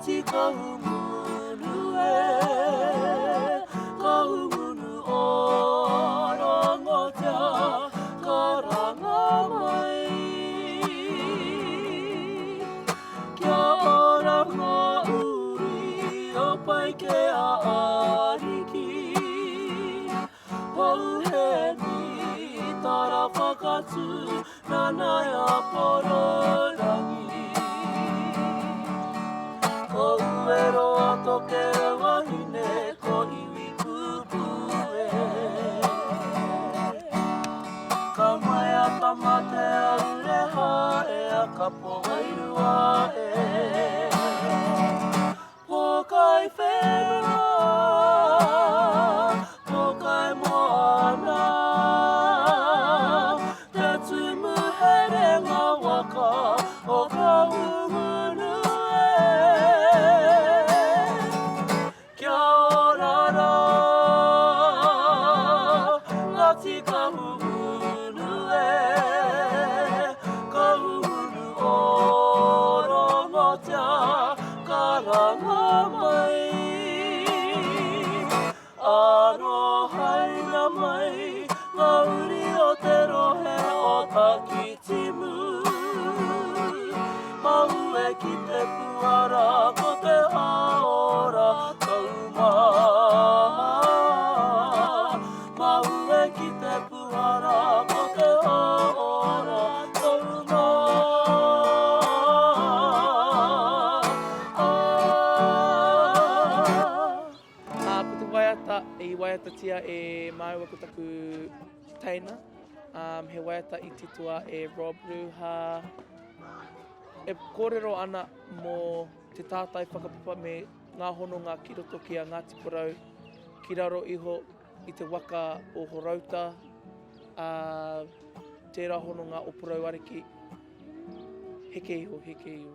ngati kahungunu kahungunu o rongotia karanga mai kia ora ngā uri o pai ke a ariki Pouheni tara whakatu nanai a pororangi Ko uero a toke wahine ko iwi pupue Ka mai a tamate a ureha e a kapo wairua Pokai whenua Pokai moana Te tumu here ngā waka o kahungunu Kia ora rā Ngati kahungunu kahungunu o rongotia karanga mai Arohaina mai ngā uri o te rohe o takitimu Mahue ki te puara ko te haora kaumaha Mahue ki te puara ko te haora kaumaha Putu waiata, i waiata tia e māua ko taku teina. He waiata i titua e Rob Ruha. E kōrero ana mō te tātai whakapapa me ngā hononga ki roto ki a Ngāti Porou. Ki raro iho i te waka o Horauta. Tērā hononga o Porou Ariki. Heke iho, heke iho.